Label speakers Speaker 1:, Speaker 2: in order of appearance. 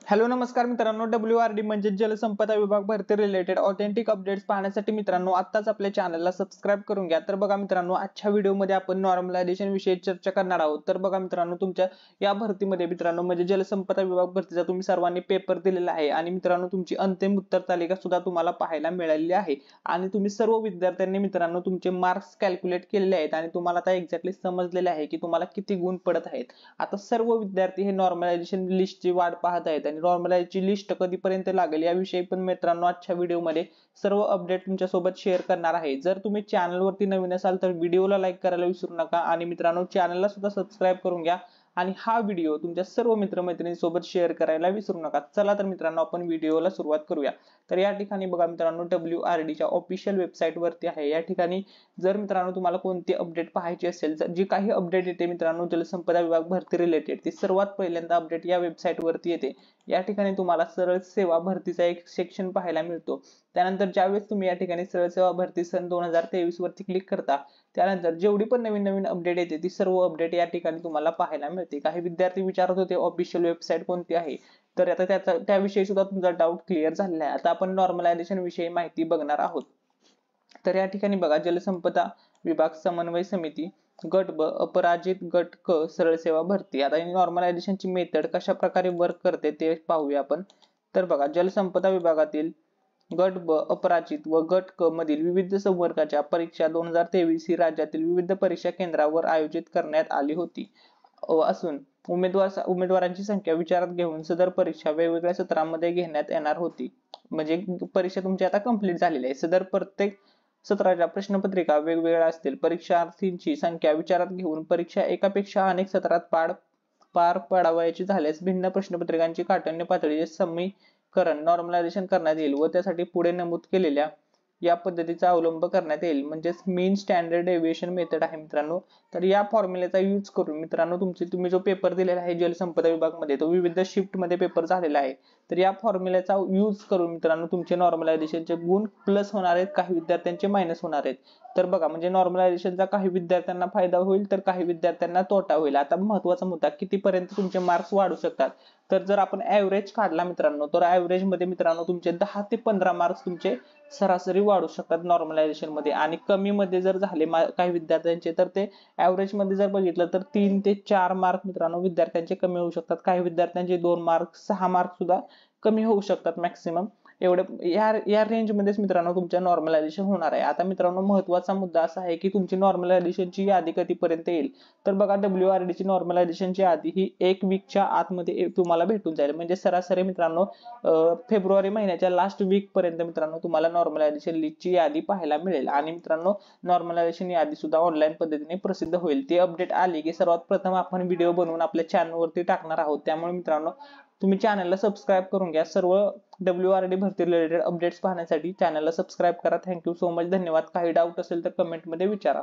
Speaker 1: Hello नमस्कार मित्रांनो, WRD म्हणजे जलसंपदा विभाग भरती रिलेटेड ऑथेंटिक अपडेट्स पाहण्यासाठी मित्रांनो आत्ताच आपल्या चॅनलला सबस्क्राइब करून घ्या। तर बघा मित्रांनो, आजच्या व्हिडिओमध्ये आपण नॉर्मलायझेशन विषयी चर्चा करणार आहोत। तर बघा मित्रांनो, तुमच्या या भरतीमध्ये मित्रांनो म्हणजे जलसंपदा विभाग भरतीचा तुम्ही सर्वांनी पेपर दिलेला आहे आणि मित्रांनो तुमची अंतिम उत्तर तालिका सुद्धा तुम्हाला पाहायला मिळालेली आहे आणि तुम्ही सर्व विद्यार्थ्यांनी मित्रांनो तुमचे मार्क्स कॅल्क्युलेट केलेले आहेत आणि तुम्हाला आता एक्झॅक्टली समजलेले आहे की तुम्हाला किती गुण पडत आहेत। आता सर्व विद्यार्थी हे नॉर्मलायझेशन लिस्टची वाट पाहत आहेत आणि नॉर्मलायझेशनची लिस्ट कधीपर्यंत लागेल याविषयी पण मित्रांनो आजच्या व्हिडिओमध्ये सर्व अपडेट तुमच्या सोबत शेअर करणार आहे। जर तुम्ही चॅनल वरती नवीन असाल तर व्हिडिओला लाईक करायला विसरू नका आणि मित्रांनो चॅनलला सुद्धा सबस्क्राइब करून घ्या आणि हा व्हिडिओ तुमच्या सर्व मित्रमैत्रिणींसोबत शेअर करायला विसरू नका। चला तर मित्रांनो आपण व्हिडिओला सुरुवात करूया। तर या ठिकाणी बघा मित्रांनो, WRD च्या ऑफिशियल वेबसाईट वरती आहे। या ठिकाणी जर मित्रांनो तुम्हाला कोणती अपडेट पाहायची असेल, जी काही अपडेट येते मित्रांनो जलसंपदा विभाग भरती रिलेटेड, ती सर्वात पहिल्यांदा अपडेट या वेबसाईट वरती येते। या ठिकाणी तुम्हाला सरळ सेवा भरतीचा एक सेक्शन पाहायला मिळतो। त्यानंतर ज्यावेळेस तुम्ही या ठिकाणी सरळ सेवा भरती सन 2023 वरती क्लिक करता, त्यानंतर जेवढी पण नवीन अपडेट येते ती सर्व अपडेट या ठिकाणी तुम्हाला पाहायला मिळते। काही विद्यार्थी विचारत होते ऑफिशियल वेबसाईट कोणती आहे, तर आता त्याविषयी सुद्धा तुमचा डाऊट क्लिअर झालेला आहे। आता आपण नॉर्मलायझेशन विषयी माहिती बघणार आहोत। तर या ठिकाणी बघा, जलसंपदा विभाग समन्वय समिती गट ब अपराजित गट क सरळ सेवा भरती। आता नॉर्मलायझेशनची मेथड कशा प्रकारे वर्क करते ते पाहूया आपण। तर बघा, जलसंपदा विभागातील गट ब अपराजित व गट क मधील विविध संवर्गाच्या परीक्षा 2023 ही राज्यातील विविध परीक्षा केंद्रावर आयोजित करण्यात आली होती असून उमेदवारांची संख्या विचारात घेऊन सदर परीक्षा वेगवेगळ्या सत्रांमध्ये घेण्यात येणार होती। म्हणजे परीक्षा तुमची आता कंप्लीट झालेली आहे। सदर प्रत्येक सत्राच्या प्रश्नपत्रिका वेगवेगळ्या असतील। परीक्षार्थींची संख्या विचारात घेऊन परीक्षा एकापेक्षा अनेक सत्रात पार पाडावयाची झाल्यास भिन्न प्रश्नपत्रिकांची काठिण्य पातळीचे समीकरण नॉर्मलायझेशन करण्यात येईल व त्यासाठी पुढे नमूद केलेल्या या पद्धतीचा अवलंब करण्यात येईल, म्हणजे मीन स्टँडर्ड डेव्हिएशन मेथड आहे मित्रांनो। तर या फॉर्म्युलेचा यूज करून मित्रांनो तुम्ही जो पेपर दिलेला आहे जलसंपदा विभाग मध्ये, तो विविध शिफ्ट मध्ये पेपर झालेला आहे। तर या फॉर्म्युलेचा यूज करून मित्रांनो तुमचे नॉर्मलायझेशनचे गुण प्लस होणार आहेत, काही विद्यार्थ्यांचे मायनस होणार आहेत। तर बघा, म्हणजे नॉर्मलायझेशनचा काही विद्यार्थ्यांना फायदा होईल तर काही विद्यार्थ्यांना तोटा होईल। आता महत्त्वाचा मुद्दा, कितीपर्यंत तुमचे मार्क्स वाढू शकतात, तर जर आपण ऍव्हरेज काढला मित्रांनो, तर ऍव्हरेज मध्ये मित्रांनो तुमचे 10 ते 15 मार्क्स तुमचे सरासरी वाढू शकतात नॉर्मलायझेशन मध्ये। आणि कमी मध्ये जर झाले काही विद्यार्थ्यांचे, तर ते ऍव्हरेज मध्ये जर बघितलं तर 3 ते 4 मार्क मित्रांनो विद्यार्थ्यांचे कमी होऊ शकतात। काही विद्यार्थ्यांचे 2 मार्क 6 मार्क सुद्धा कमी होऊ शकतात मॅक्सिमम। एवढे या रेंज मध्येच मित्रांनो तुमच्या नॉर्मलायझेशन होणार आहे। आता मित्रांनो महत्त्वाचा मुद्दा असा आहे की तुमची नॉर्मलायझेशनची यादी कधीपर्यंत येईल, तर बघा WRD ची नॉर्मलायझेशनची यादी ही 1 वीकच्या आतमध्ये तुम्हाला भेटून जाईल। म्हणजे सरासरी मित्रांनो फेब्रुवारी महिन्याच्या लास्ट वीक पर्यंत मित्रांनो तुम्हाला नॉर्मलायझेशन लिस्टची यादी पाहायला मिळेल आणि मित्रांनो नॉर्मलायझेशन यादी सुद्धा ऑनलाईन पद्धतीने प्रसिद्ध होईल। ती अपडेट आली की सर्वात प्रथम आपण व्हिडिओ बनवून आपल्या चॅनलवरती टाकणार आहोत। त्यामुळे मित्रांनो तुम्ही चॅनलला सबस्क्राइब करून घ्या। सर्व WRD भरती रिलेटेड अपडेट्स पाहण्यासाठी चॅनलला सबस्क्राइब करा। थँक्यू सो मच, धन्यवाद। काही डाऊट असेल तर कमेंट मध्ये विचारा।